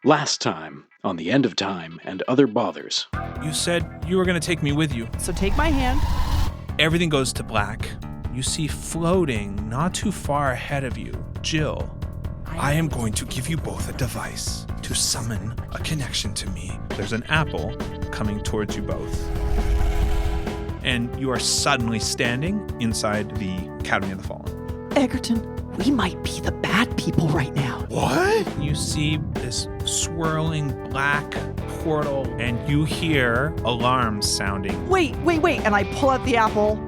Last time on The End of Time and Other Bothers. You said you were going to take me with you. So take my hand. Everything goes to black. You see floating not too far ahead of you, Jill. I am going to give you both a device to summon a connection to me. There's an apple coming towards you both. And you are suddenly standing inside the Academy of the Fallen. Eggerton, we might be the bad people right now. What? You see this swirling black portal, and you hear alarms sounding. Wait. And I pull out the apple.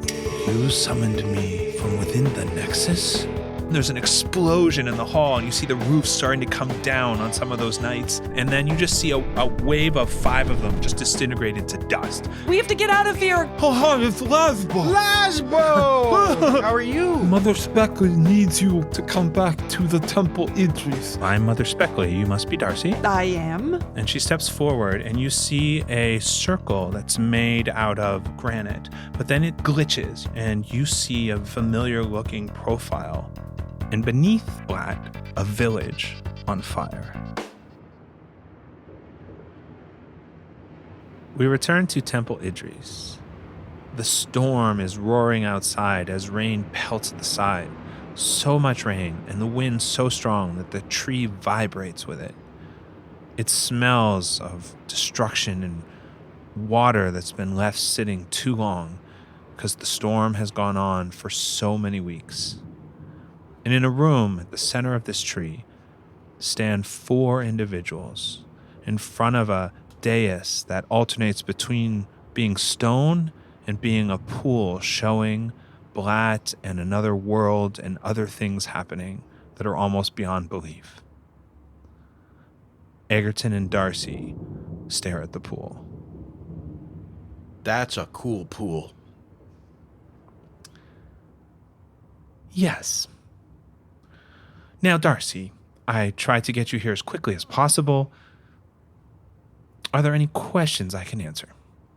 You summoned me from within the Nexus? There's an explosion in the hall, and you see the roof starting to come down on some of those knights. And then you just see a wave of 5 of them just disintegrate into dust. We have to get out of here. Oh, it's Lasbo! Lasbo! How are you? Mother Speckley needs you to come back to the Temple Idris. I'm Mother Speckley. You must be Darcy. I am. And she steps forward, and you see a circle that's made out of granite. But then it glitches, and you see a familiar-looking profile. And beneath Blat, a village on fire. We return to Temple Idris. The storm is roaring outside as rain pelts the side. So much rain, and the wind so strong that the tree vibrates with it. It smells of destruction and water that's been left sitting too long because the storm has gone on for so many weeks. And in a room at the center of this tree stand 4 individuals in front of a dais that alternates between being stone and being a pool showing Blat and another world and other things happening that are almost beyond belief. Eggerton and Darcy stare at the pool. That's a cool pool. Yes. Now, Darcy, I tried to get you here as quickly as possible. Are there any questions I can answer?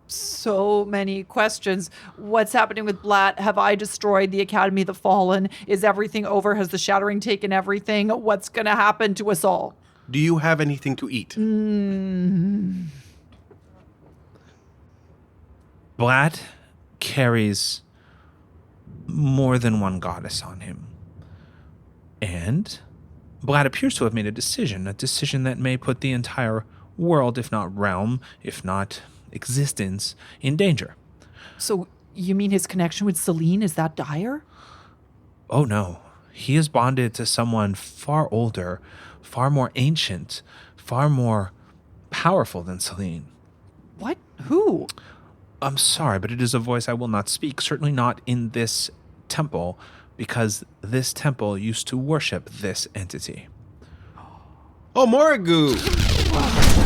So many questions. What's happening with Blat? Have I destroyed the Academy of the Fallen? Is everything over? Has the Shattering taken everything? What's going to happen to us all? Do you have anything to eat? Blat carries more than one goddess on him. And Blat appears to have made a decision that may put the entire world, if not realm, if not existence, in danger. So you mean his connection with Celine is that dire? Oh no. He is bonded to someone far older, far more ancient, far more powerful than Celine. What? Who? I'm sorry, but it is a voice I will not speak, certainly not in this temple, because this temple used to worship this entity. Oh, Moragoo!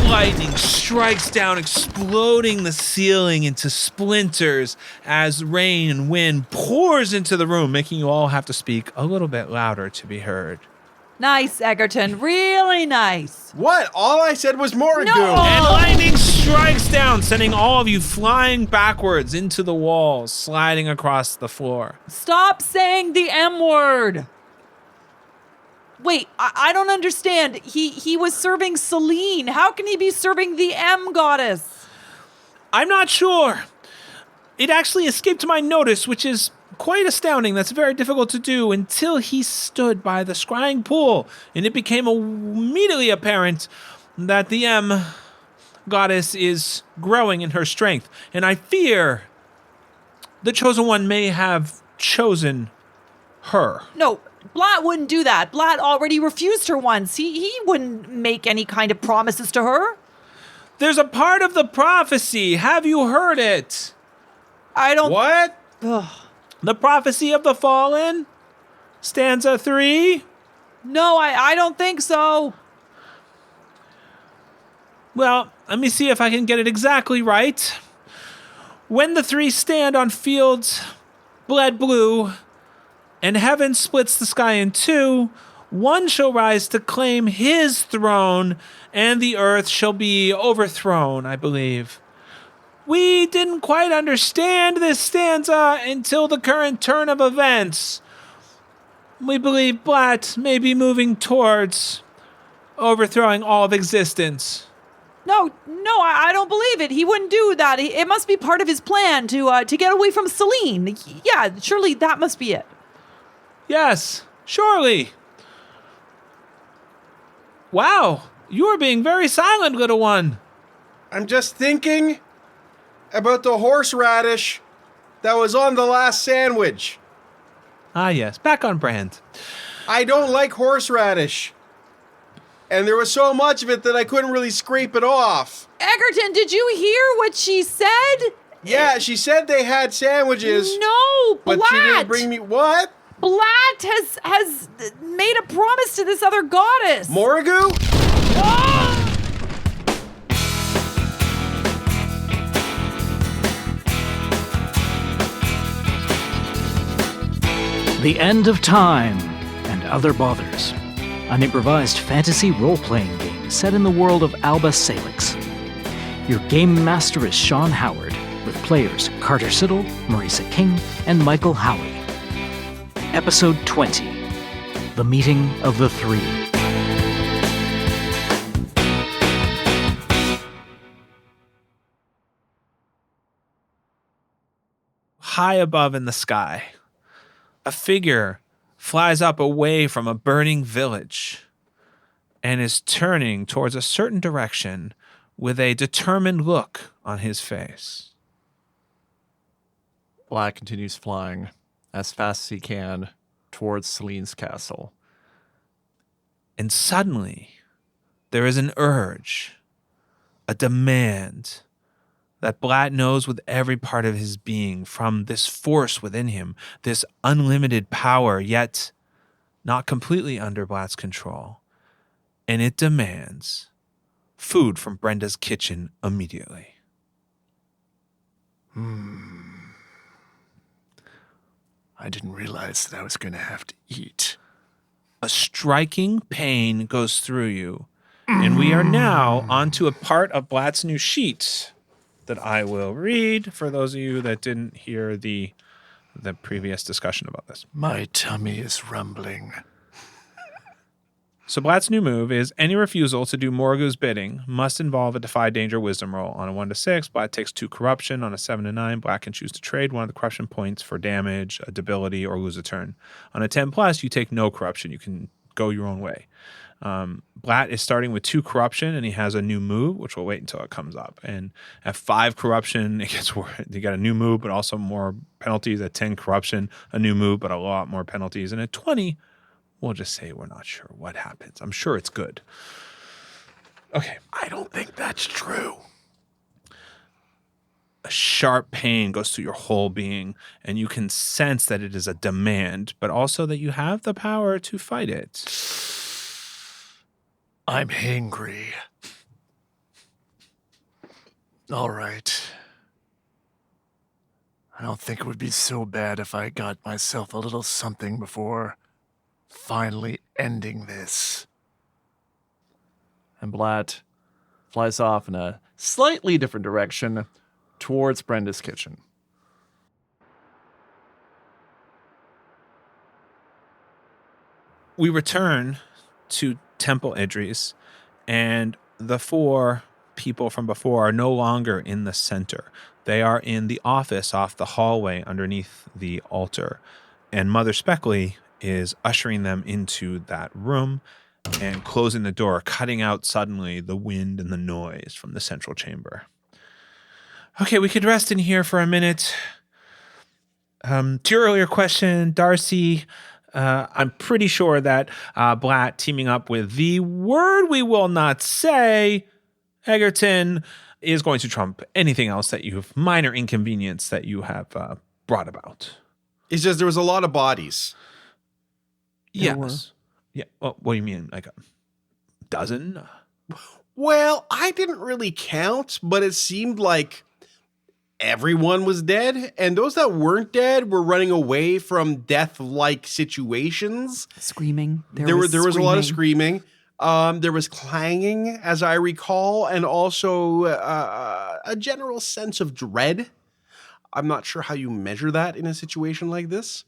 Lightning strikes down, exploding the ceiling into splinters as rain and wind pours into the room, making you all have to speak a little bit louder to be heard. Nice, Eggerton. Really nice. What? All I said was Moragoo! No! And lightning strikes down, sending all of you flying backwards into the walls, sliding across the floor. Stop saying the M word. Wait, I don't understand. He was serving Celine. How can he be serving the M goddess? I'm not sure. It actually escaped my notice, which is quite astounding. That's very difficult to do until he stood by the scrying pool, and it became immediately apparent that the M goddess is growing in her strength, and I fear the Chosen One may have chosen her. No, Blat wouldn't do that. Blat already refused her once. He wouldn't make any kind of promises to her. There's a part of the prophecy. Have you heard it? I don't... What? Ugh. The prophecy of the fallen? Stanza 3? No, I don't think so. Well, let me see if I can get it exactly right. When the 3 stand on fields bled blue, and heaven splits the sky in 2, one shall rise to claim his throne, and the earth shall be overthrown, I believe. We didn't quite understand this stanza until the current turn of events. We believe Blat may be moving towards overthrowing all of existence. No, I don't believe it. He wouldn't do that. It must be part of his plan to get away from Celine. Yeah, surely that must be it. Yes, surely. Wow, you are being very silent, little one. I'm just thinking about the horseradish that was on the last sandwich. Ah, yes, back on brand. I don't like horseradish. And there was so much of it that I couldn't really scrape it off. Eggerton, did you hear what she said? Yeah, she said they had sandwiches. No, But Blat. she didn't bring me... What? Blat has made a promise to this other goddess. Morrigu? Ah! The End of Time and Other Bothers, an improvised fantasy role-playing game set in the world of Alba Salix. Your game master is Sean Howard, with players Carter Siddle, Marisa King, and Michael Howie. Episode 20, The Meeting of the Three. High above in the sky, a figure flies up away from a burning village and is turning towards a certain direction with a determined look on his face. Blat continues flying as fast as he can towards Celine's castle. And suddenly, there is an urge, a demand that Blat knows with every part of his being from this force within him, this unlimited power, yet not completely under Blat's control. And it demands food from Brenda's kitchen immediately. I didn't realize that I was going to have to eat. A striking pain goes through you, and we are now onto a part of Blat's new sheet that I will read for those of you that didn't hear the previous discussion about this. My tummy is rumbling. So Blat's new move is any refusal to do Morgu's bidding must involve a defy danger wisdom roll. On a 1 to 6, Blat takes 2 corruption. On a 7 to 9, Blat can choose to trade one of the corruption points for damage, a debility, or lose a turn. On a 10 plus, you take no corruption. You can go your own way. Blat is starting with 2 corruption, and he has a new move, which we'll wait until it comes up. And at 5 corruption, it gets worse. You got a new move, but also more penalties. At 10 corruption, a new move, but a lot more penalties. And at 20, we'll just say we're not sure what happens. I'm sure it's good. Okay. I don't think that's true. A sharp pain goes through your whole being, and you can sense that it is a demand, but also that you have the power to fight it. I'm hangry. All right. I don't think it would be so bad if I got myself a little something before finally ending this. And Blat flies off in a slightly different direction towards Brenda's kitchen. We return to Temple Idris, and the 4 people from before are no longer in the center. They are in the office off the hallway underneath the altar, and Mother Speckley is ushering them into that room and closing the door, cutting out suddenly the wind and the noise from the central chamber. Okay, we could rest in here for a minute. To your earlier question, Darcy, I'm pretty sure that Blat teaming up with the word we will not say, Eggerton, is going to trump anything else that you've minor inconvenience that you have brought about. It's just there was a lot of bodies. Yes. Yeah. Well, what do you mean? Like a dozen? Well, I didn't really count, but it seemed like everyone was dead, and those that weren't dead were running away from death-like situations. Screaming. There was a lot of screaming. There was clanging, as I recall, and also a general sense of dread. I'm not sure how you measure that in a situation like this.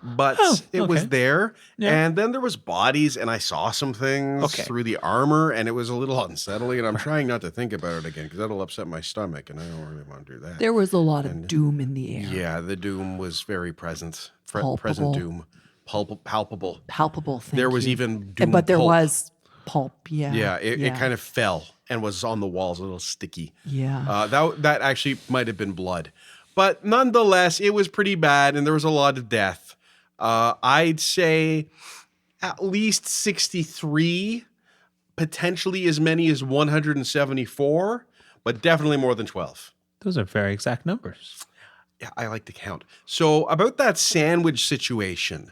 but it was there. Yeah. And then there was bodies, and I saw some things through the armor, and it was a little unsettling. And I'm trying not to think about it again because that'll upset my stomach, and I don't really want to do that. There was a lot of doom in the air. Yeah, the doom was very present. Present doom. Palpable. Palpable. There was even doom. But there was pulp. Yeah. Yeah. It kind of fell and was on the walls, a little sticky. Yeah. That actually might have been blood. But nonetheless, it was pretty bad, and there was a lot of death. I'd say at least 63, potentially as many as 174, but definitely more than 12. Those are very exact numbers. Yeah, I like to count. So about that sandwich situation.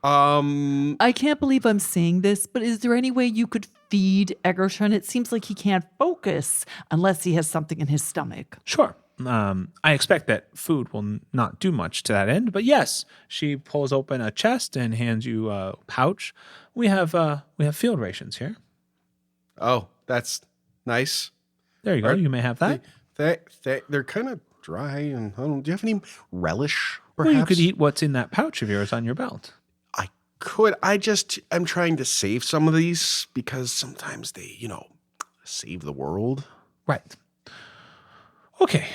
I can't believe I'm saying this, but is there any way you could feed Eggerton? It seems like he can't focus unless he has something in his stomach. Sure. I expect that food will not do much to that end, but yes, she pulls open a chest and hands you a pouch. We have field rations here. Oh, that's nice. There you go. You may have that. They're kind of dry, and do you have any relish? Perhaps? Well, you could eat what's in that pouch of yours on your belt. I could. I'm trying to save some of these because sometimes they, save the world. Right. Okay.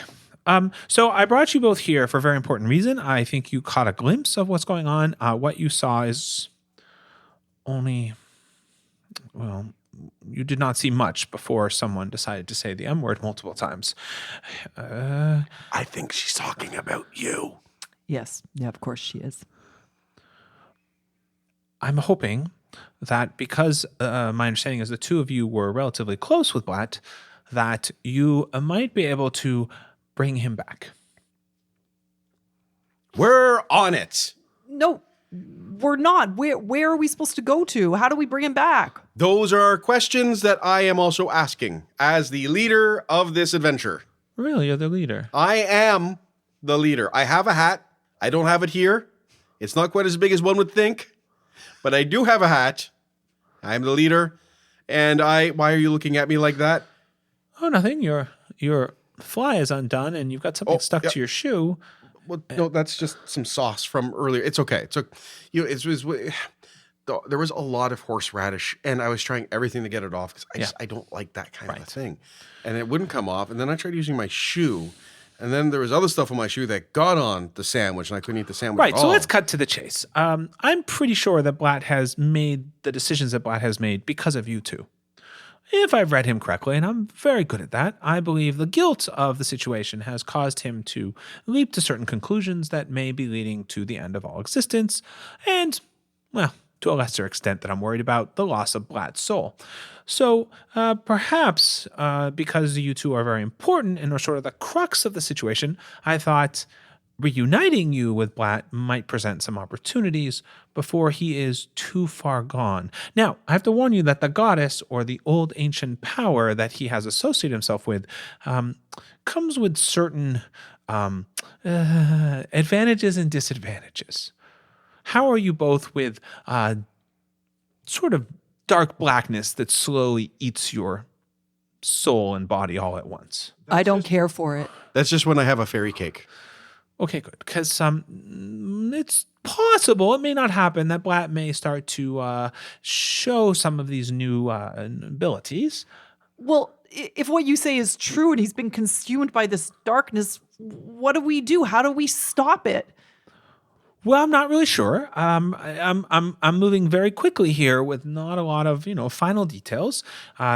So I brought you both here for a very important reason. I think you caught a glimpse of what's going on. What you saw is only, you did not see much before someone decided to say the M word multiple times. I think she's talking about you. Yes. Yeah, of course she is. I'm hoping that because my understanding is the two of you were relatively close with Blat, that you might be able to bring him back. We're on it. No, we're not. Where are we supposed to go to? How do we bring him back? Those are questions that I am also asking as the leader of this adventure. Really, you're the leader? I am the leader. I have a hat. I don't have it here. It's not quite as big as one would think, but I do have a hat. I am the leader. And why are you looking at me like that? Oh, nothing. Your fly is undone, and you've got something stuck to your shoe. Well, no, that's just some sauce from earlier. It's okay. There was a lot of horseradish, and I was trying everything to get it off because I don't like that kind of a thing, and it wouldn't come off. And then I tried using my shoe, and then there was other stuff on my shoe that got on the sandwich, and I couldn't eat the sandwich. Right. at So all. let's cut to the chase. I'm pretty sure that Blat has made the decisions that Blat has made because of you two. If I've read him correctly, and I'm very good at that, I believe the guilt of the situation has caused him to leap to certain conclusions that may be leading to the end of all existence, and, well, to a lesser extent that I'm worried about, the loss of Blat's soul. So perhaps because you two are very important and are sort of the crux of the situation, I thought reuniting you with Blat might present some opportunities before he is too far gone. Now, I have to warn you that the goddess or the old ancient power that he has associated himself with comes with certain advantages and disadvantages. How are you both with sort of dark blackness that slowly eats your soul and body all at once? I don't care for it. That's just when I have a fairy cake. Okay, good. Because it's possible, it may not happen, that Blat may start to show some of these new abilities. Well, if what you say is true and he's been consumed by this darkness, what do we do? How do we stop it? Well, I'm not really sure. I'm moving very quickly here with not a lot of final details.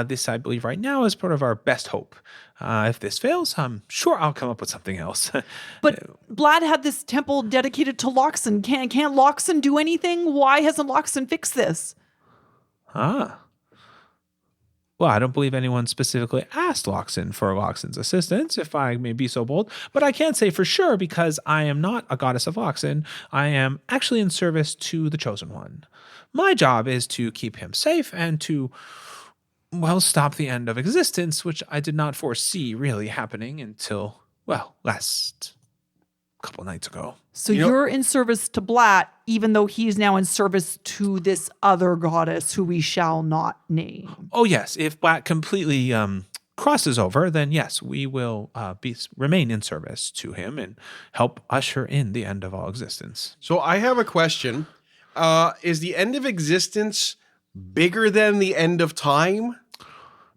This, I believe, right now is part of our best hope. If this fails, I'm sure I'll come up with something else. But Blat had this temple dedicated to Loxon. Can't Loxon do anything? Why hasn't Loxon fixed this? Well, I don't believe anyone specifically asked Loxon for Loxon's assistance, if I may be so bold. But I can't say for sure because I am not a goddess of Loxon. I am actually in service to the Chosen One. My job is to keep him safe and to, well, stop the end of existence, which I did not foresee really happening until, well, last couple nights ago. So you're in service to Blat, even though he's now in service to this other goddess who we shall not name. Oh, yes. If Blat completely crosses over, then yes, we will remain in service to him and help usher in the end of all existence. So I have a question. Is the end of existence bigger than the end of time?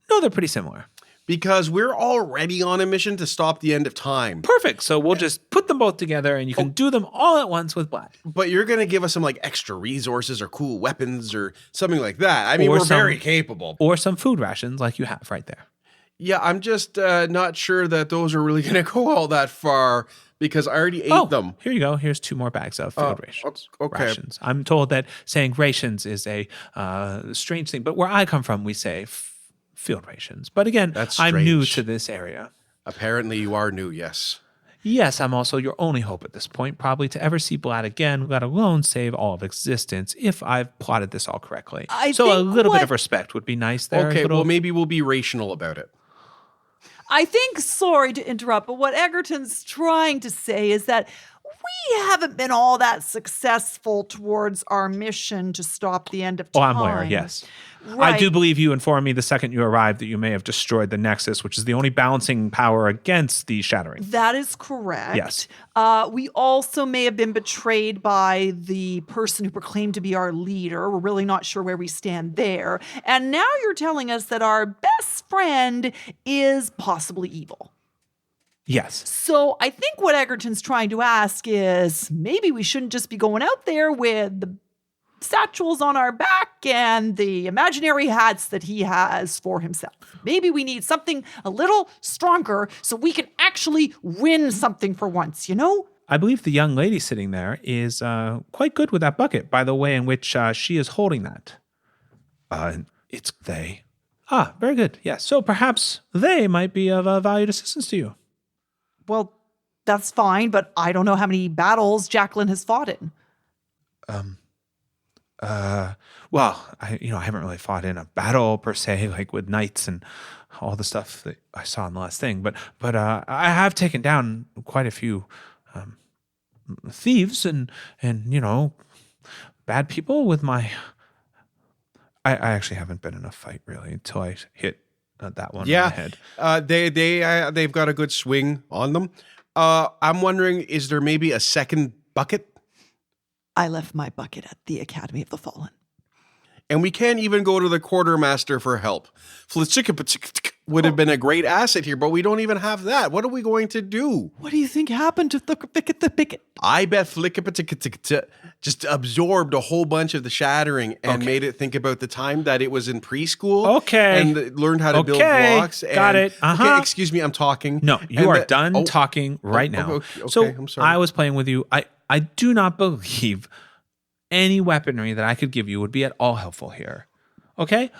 No, they're pretty similar. Because we're already on a mission to stop the end of time. Perfect. So we'll just put them both together and you can do them all at once with Blat. But you're going to give us some like extra resources or cool weapons or something like that. I mean, Or we're very capable. Or some food rations like you have right there. Yeah, I'm just not sure that those are really going to go all that far because I already ate them. Here you go. Here's 2 more bags of field okay. rations. I'm told that saying rations is a strange thing, but where I come from, we say field rations. But again, That's I'm new strange. to this area. Apparently you are new, yes. Yes, I'm also your only hope at this point, probably to ever see Blat again, let alone save all of existence, if I've plotted this all correctly. So a little bit of respect would be nice there. Okay, well, maybe we'll be rational about it. I think, sorry to interrupt, but what Eggerton's trying to say is that we haven't been all that successful towards our mission to stop the end of time. I'm aware, yes. Right. I do believe you informed me the second you arrived that you may have destroyed the Nexus, which is the only balancing power against the shattering. That is correct. Yes. We also may have been betrayed by the person who proclaimed to be our leader. We're really not sure where we stand there. And now you're telling us that our best friend is possibly evil. Yes. So I think what Eggerton's trying to ask is maybe we shouldn't just be going out there with the satchels on our back and the imaginary hats that he has for himself. Maybe we need something a little stronger so we can actually win something for once, you know? I believe the young lady sitting there is quite good with that bucket, by the way in which she is holding that. It's they. Ah, very good. Yes. So perhaps they might be of valued assistance to you. Well, that's fine, but I don't know how many battles Jacqueline has fought in. Well, I haven't really fought in a battle per se, like with knights and all the stuff that I saw in the last thing. But I have taken down quite a few thieves and bad people with my. I actually haven't been in a fight really until I hit that one on the head. They've got a good swing on them. I'm wondering, is there maybe a second bucket? I left my bucket at the Academy of the Fallen. And we can't even go to the quartermaster for help. Flitzika would have been a great asset here, but we don't even have that. What are we going to do? What do you think happened to the Bicket? I bet Flicka just absorbed a whole bunch of the shattering and made it think about the time that it was in preschool. Okay. And learned how to build blocks. Got it. Okay, excuse me, I'm talking. No, you are done talking right now. Okay, so I'm sorry. I was playing with you. I do not believe any weaponry that I could give you would be at all helpful here. Okay?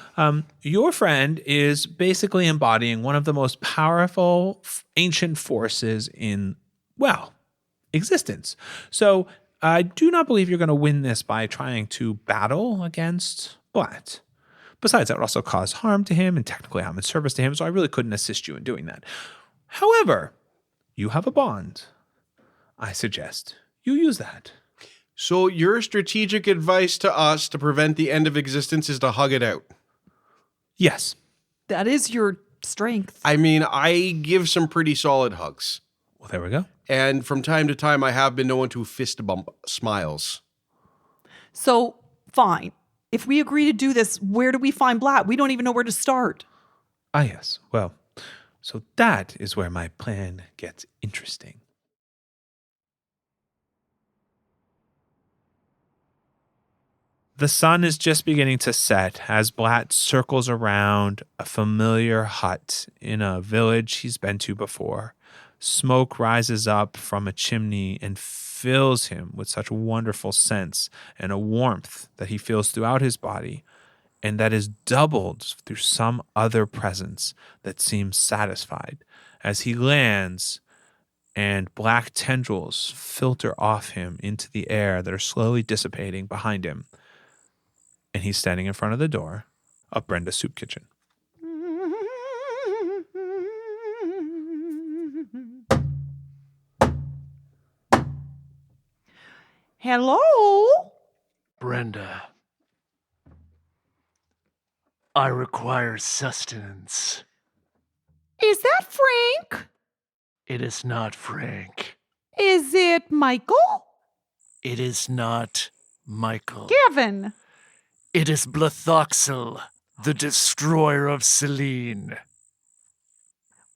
Your friend is basically embodying one of the most powerful ancient forces in, existence. So I do not believe you're going to win this by trying to battle against Blat. Besides, that would also cause harm to him, and technically I'm in service to him, so I really couldn't assist you in doing that. However, you have a bond. I suggest you use that. So your strategic advice to us to prevent the end of existence is to hug it out. Yes. That is your strength. I mean, I give some pretty solid hugs. Well, there we go. And from time to time, I have been known to fist bump smiles. So, fine. If we agree to do this, where do we find Blat? We don't even know where to start. Ah, yes. Well, so that is where my plan gets interesting. The sun is just beginning to set as Blat circles around a familiar hut in a village he's been to before. Smoke rises up from a chimney and fills him with such wonderful scents and a warmth that he feels throughout his body, and that is doubled through some other presence that seems satisfied as he lands and black tendrils filter off him into the air that are slowly dissipating behind him. And he's standing in front of the door of Brenda's soup kitchen. Hello? Brenda, I require sustenance. Is that Frank? It is not Frank. Is it Michael? It is not Michael. Gavin? It is Blathoxel, the destroyer of Selene.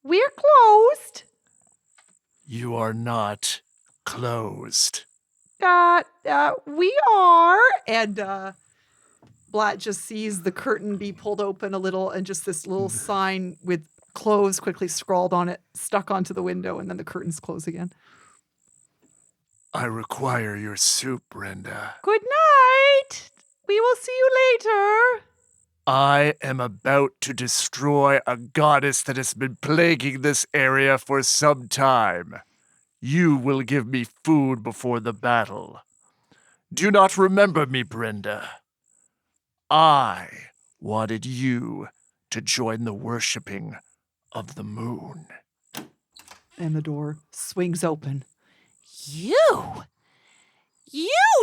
We're closed. You are not closed. We are. And Blat just sees the curtain be pulled open a little and just this little sign with closed quickly scrawled on it, stuck onto the window, and then the curtains close again. I require your soup, Brenda. Good night. We will see you later. I am about to destroy a goddess that has been plaguing this area for some time. You will give me food before the battle. Do you not remember me, Brenda? I wanted you to join the worshipping of the moon. And the door swings open. You,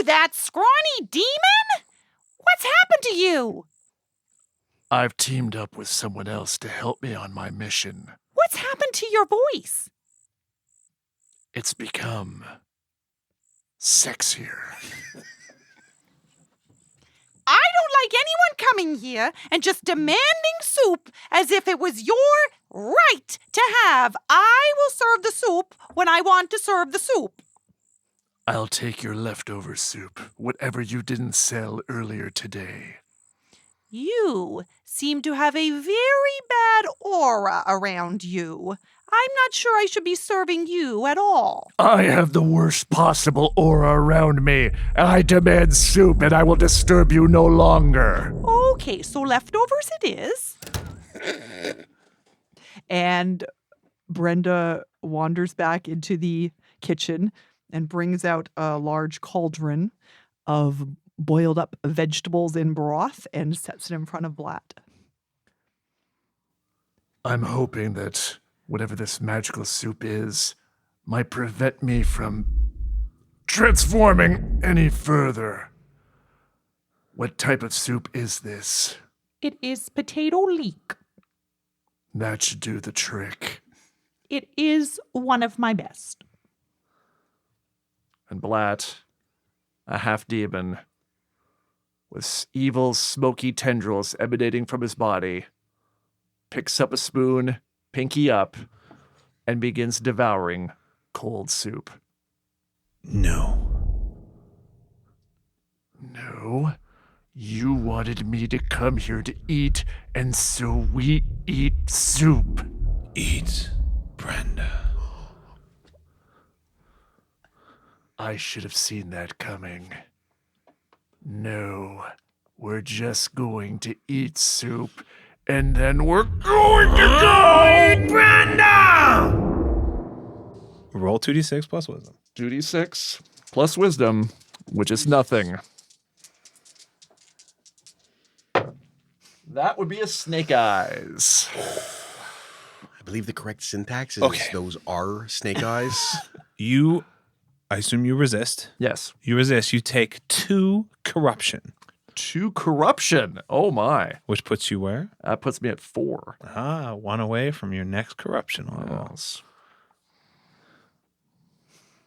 that scrawny demon? What's happened to you? I've teamed up with someone else to help me on my mission. What's happened to your voice? It's become sexier. I don't like anyone coming here and just demanding soup as if it was your right to have. I will serve the soup when I want to serve the soup. I'll take your leftover soup, whatever you didn't sell earlier today. You seem to have a very bad aura around you. I'm not sure I should be serving you at all. I have the worst possible aura around me. I demand soup and I will disturb you no longer. Okay, so leftovers it is. And Brenda wanders back into the kitchen and brings out a large cauldron of boiled up vegetables in broth and sets it in front of Blat. I'm hoping that whatever this magical soup is might prevent me from transforming any further. What type of soup is this? It is potato leek. That should do the trick. It is one of my best. And Blat, a half-demon, with evil, smoky tendrils emanating from his body, picks up a spoon, pinky up, and begins devouring cold soup. No. No, you wanted me to come here to eat, and so we eat soup. Eat, Brenda. I should have seen that coming. No, we're just going to eat soup, and then we're going to go! Brenda! Roll 2d6 plus wisdom. 2d6 plus wisdom, which is nothing. That would be a snake eyes. I believe the correct syntax is those are snake eyes. I assume you resist. Yes. You resist. You take 2 corruption. 2 corruption. Oh my. Which puts you where? That puts me at 4. 1 away from your next corruption level. Yes.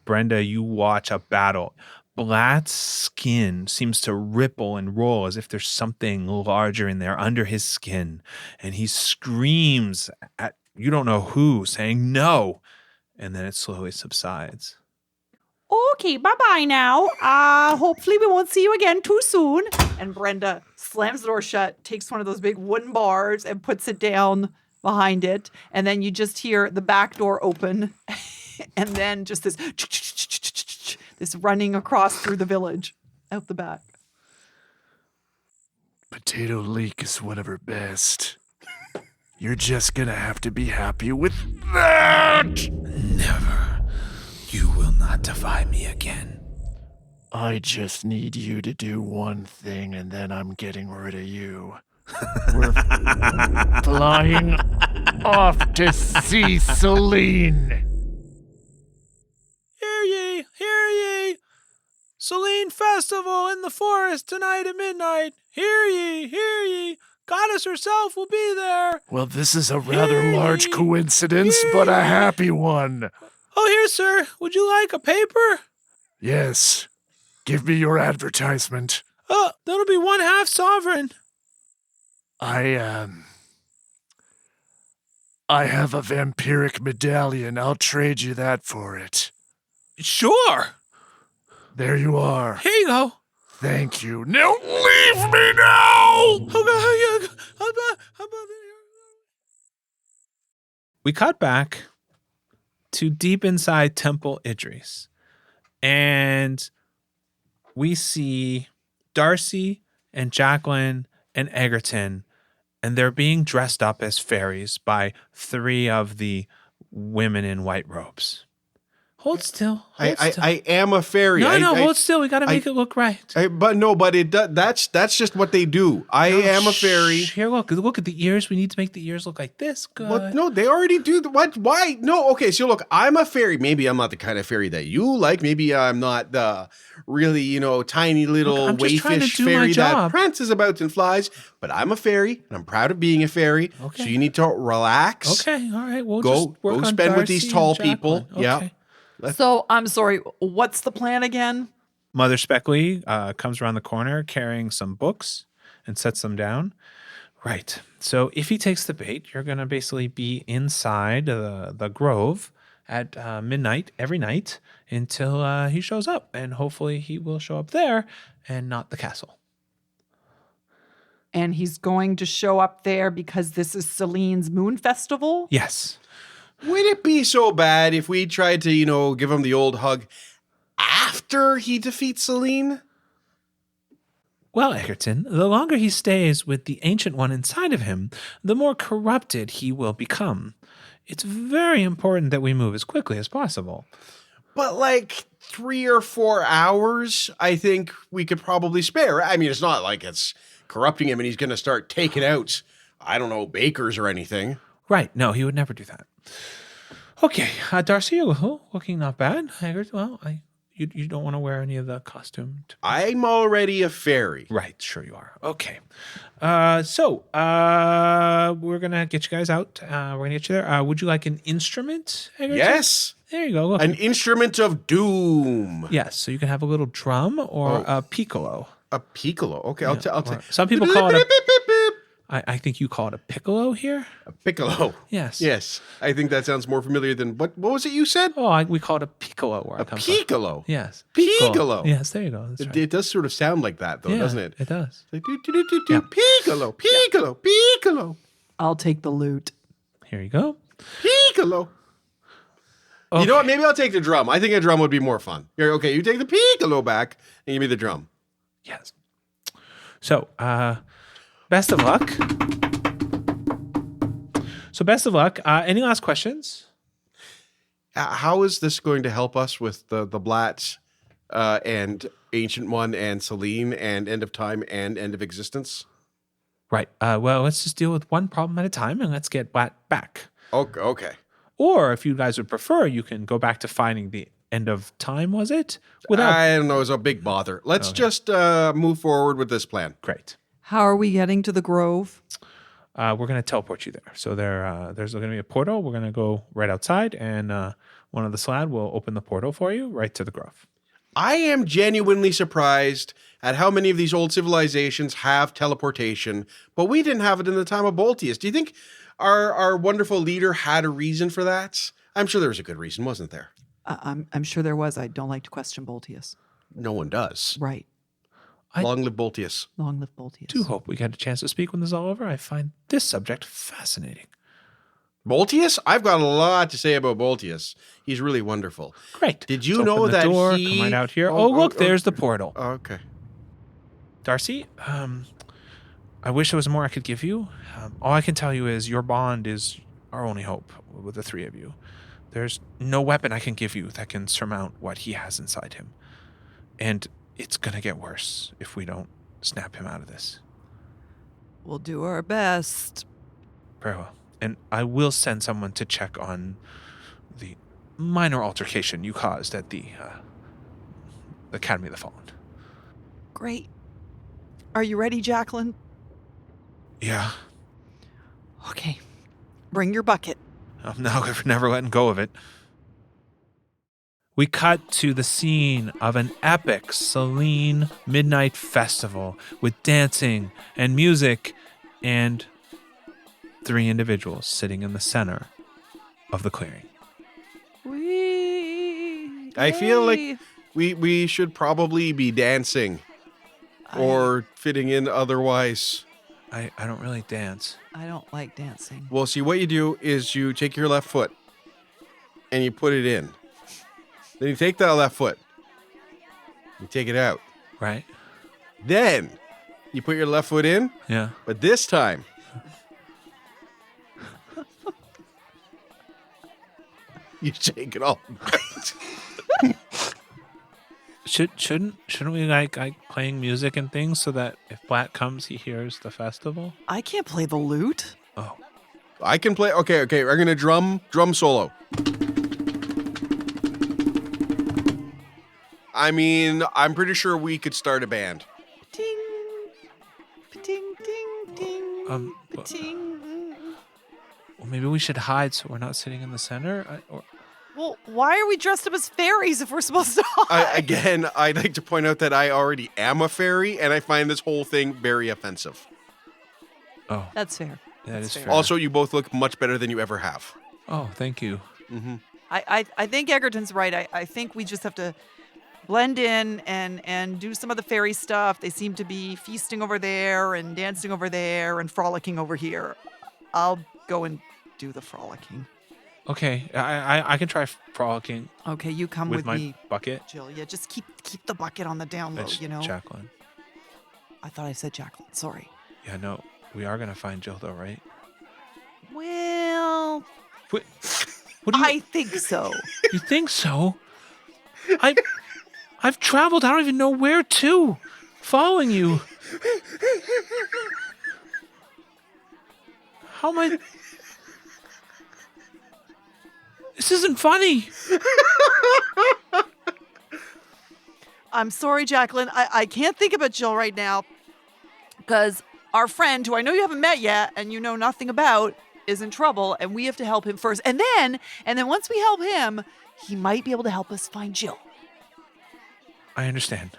Brenda, you watch a battle. Blat's skin seems to ripple and roll as if there's something larger in there under his skin. And he screams at you don't know who, saying no. And then it slowly subsides. Okay, bye-bye now. Hopefully we won't see you again too soon. And Brenda slams the door shut, takes one of those big wooden bars and puts it down behind it. And then you just hear the back door open. And then just this running across through the village out the back. Potato leek is one of her best. You're just gonna have to be happy with that! Never. You will not defy me again. I just need you to do one thing and then I'm getting rid of you. We're flying off to see Selene. Hear ye, hear ye. Selene festival in the forest tonight at midnight. Hear ye, hear ye. Goddess herself will be there. Well, this is a rather large coincidence, but a happy one. Oh, here, sir. Would you like a paper? Yes. Give me your advertisement. Oh, that'll be 1/2 sovereign. I have a vampiric medallion. I'll trade you that for it. Sure. There you are. Here you go. Thank you. Now leave me now! We cut back to deep inside Temple Idris, and we see Darcy and Jacqueline and Eggerton, and they're being dressed up as fairies by 3 of the women in white robes. Hold still. I am a fairy. Hold still. We got to make it look right. But it does. That's just what they do. I am a fairy. Here, look at the ears. We need to make the ears look like this. Good. What? No, they already do. What? Why? No. Okay. So look, I'm a fairy. Maybe I'm not the kind of fairy that you like. Maybe I'm not the really, tiny little I'm just trying to wayfish do my fairy that job. prances about and flies. But I'm a fairy, and I'm proud of being a fairy. Okay. So you need to relax. Okay. All right. We'll Go just work on spend with Darcy these tall and Jacqueline. people. Yeah. Okay. So I'm sorry, what's the plan again? Mother Speckley comes around the corner carrying some books and sets them down. Right. So if he takes the bait, you're going to basically be inside the grove at midnight every night until he shows up. And hopefully he will show up there and not the castle. And he's going to show up there because this is Celine's Moon Festival? Yes. Would it be so bad if we tried to, give him the old hug after he defeats Celine? Well, Eggerton, the longer he stays with the Ancient One inside of him, the more corrupted he will become. It's very important that we move as quickly as possible. But 3 or 4 hours, I think we could probably spare. I mean, it's not like it's corrupting him and he's going to start taking out, I don't know, bakers or anything. Right. No, he would never do that. Okay. Darcy, you're looking not bad. Eggerton, well, you don't want to wear any of the costume. I'm already a fairy. Right. Sure you are. Okay. So we're going to get you guys out. We're going to get you there. Would you like an instrument, Eggerton? Yes. There you go. Look. An instrument of doom. Yes. So you can have a little drum or a piccolo. A piccolo. Okay, I'll take. Some people call it I think you call it a piccolo here. A piccolo. Yes. Yes. I think that sounds more familiar than what was it you said? Oh, we call it a piccolo where I come from. Piccolo. Yes. Piccolo. Yes, there you go. That's right. It does sort of sound like that, though, Yeah, doesn't it? It does. Like, Piccolo, piccolo, piccolo, I'll take the lute. Here you go. piccolo. Okay. You know what? Maybe I'll take the drum. I think a drum would be more fun. Okay, you take the piccolo back and give me the drum. Yes. So, best of luck. Any last questions? How is this going to help us with the Blats and Ancient One and Celine and End of Time and End of Existence? Right. Well, let's just deal with one problem at a time and let's get Blat back. Okay. Or if you guys would prefer, you can go back to finding the End of Time, was it? I don't know. It's a big bother. Let's just move forward with this plan. Great. How are we getting to the Grove? We're going to teleport you there. So there's going to be a portal. We're going to go right outside, and one of the slad will open the portal for you right to the grove. I am genuinely surprised at how many of these old civilizations have teleportation, but we didn't have it in the time of Boltius. Do you think our wonderful leader had a reason for that? I'm sure there was a good reason, wasn't there? I'm sure there was. I don't like to question Boltius. No one does. Right. Long live Boltius. Long live Boltius. Do hope we get a chance to speak when this is all over. I find this subject fascinating. Boltius? I've got a lot to say about Boltius. He's really wonderful. Great. Did you Let's know open the that door, he... come right out here. Oh, look, there's the portal. Okay. Darcy, I wish there was more I could give you. All I can tell you is your bond is our only hope with the 3 of you. There's no weapon I can give you that can surmount what he has inside him. And it's going to get worse if we don't snap him out of this. We'll do our best. Very well. And I will send someone to check on the minor altercation you caused at the Academy of the Fallen. Great. Are you ready, Jacqueline? Yeah. Okay. Bring your bucket. I'm never letting go of it. We cut to the scene of an epic Celine midnight festival with dancing and music and 3 individuals sitting in the center of the clearing. I feel like we should probably be dancing or fitting in otherwise. I don't really dance. I don't like dancing. Well, see, what you do is you take your left foot and you put it in. Then you take that left foot. You take it out. Right? Then you put your left foot in, Yeah. but this time you shake it all. Shouldn't we like playing music and things so that if Blat comes, he hears the festival? I can't play the lute. Oh, I can play. Okay. We're gonna drum solo. I mean, I'm pretty sure we could start a band. Ting, ting, ting, ting, Well, ting. maybe we should hide so we're not sitting in the center. Well, why are we dressed up as fairies if we're supposed to hide? I'd like to point out that I already am a fairy, and I find this whole thing very offensive. Oh, That's fair. that is fair. fair. Also, you both look much better than you ever have. Oh, thank you. Mm-hmm. I think Eggerton's right. I think we just have to blend in and do some of the fairy stuff. They seem to be feasting over there and dancing over there and frolicking over here. I'll go and do the frolicking. Okay, I can try frolicking Okay, you come with with my me, bucket. Jill. Yeah, just keep the bucket on the down low, It's you know? Jacqueline. I thought I said Jacqueline. Sorry. Yeah, no, we are gonna find Jill though, right? Well, What do you I think so. You think so? I've traveled. I don't even know where to. Following you. How am I? This isn't funny. I'm sorry, Jacqueline. I can't think about Jill right now because our friend, who I know you haven't met yet and you know nothing about, is in trouble, and we have to help him first. And then once we help him, he might be able to help us find Jill. I understand.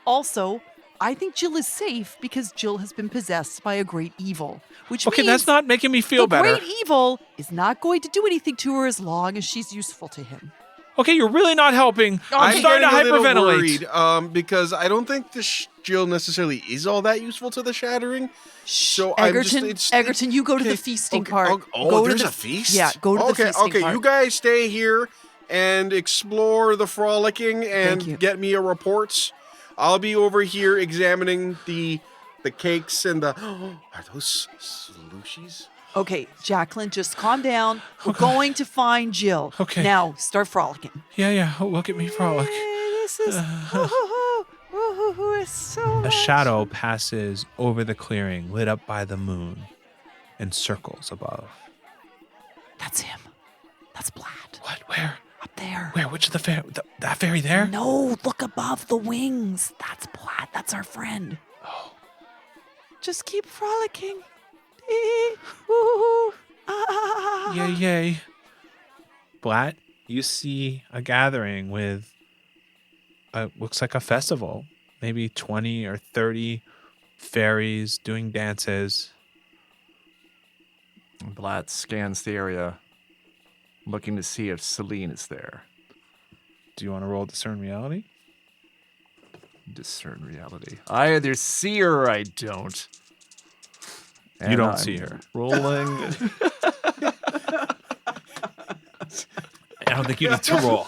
Also, I think Jill is safe because Jill has been possessed by a great evil, which Okay, means that's not making me feel the better. great evil is not going to do anything to her as long as she's useful to him. Okay, you're really not helping. I'm Okay. starting to getting a little hyperventilate. worried, because I don't think the Jill necessarily is all that useful to the Shattering. So Egerton, you go to the okay, feasting okay, part. Oh, Go to there's the- a feast? Yeah, go to the feasting Okay, part. you guys stay here and explore the frolicking you. and get me a report. I'll be over here examining the cakes and the... Are those slushies? Okay, Jacqueline, just calm down. We're going to find Jill. Okay. Now, start frolicking. Yeah. Oh, look at me frolic. This is... it's so A much. shadow passes over the clearing, lit up by the moon, and circles above. That's him. That's Blat. What? Where? Up there. Where? Which of the fairy? That fairy there? No, look above the wings. That's Blat. That's our friend. Oh. Just keep frolicking. Woo-hoo. Ah. Yay. Blat, you see a gathering with, looks like a festival. Maybe 20 or 30 fairies doing dances. Blat scans the area, looking to see if Celine is there. Do you want to roll discern reality? Discern reality. I either see her or I don't. You And don't I'm see her. Rolling. I don't think you need to roll.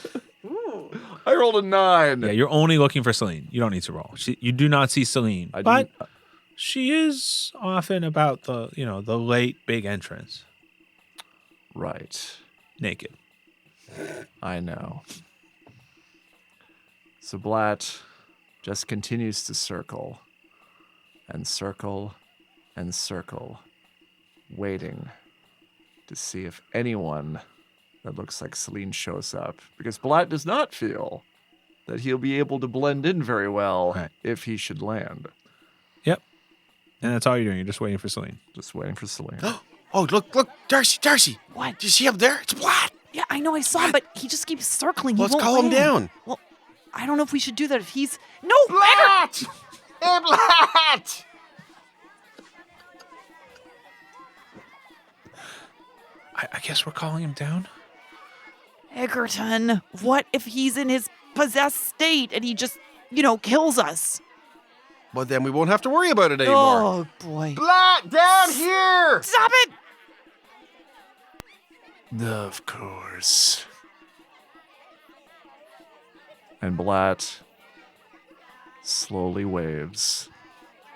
I rolled a 9. Yeah, you're only looking for Celine. You don't need to roll. You do not see Celine. I But didn't- she is often about the late big entrance, Right. naked. I know. So Blat just continues to circle and circle and circle, waiting to see if anyone that looks like Celine shows up, because Blat does not feel that he'll be able to blend in very well Right. if he should land. Yep. And that's all you're doing. You're just waiting for Celine. Just waiting for Celine. Oh, look, Darcy. What? Do you see up there? It's Blat. Yeah, I know I saw him, but he just keeps circling. He Let's won't call him land. down. Well, I don't know if we should do that if he's... No! Blat! Hey, Blat! I guess we're calling him down? Eggerton, what if he's in his possessed state and he just, kills us? Well, then we won't have to worry about it anymore. Oh, boy. Blat, down here! Stop it! Of course. And Blat slowly waves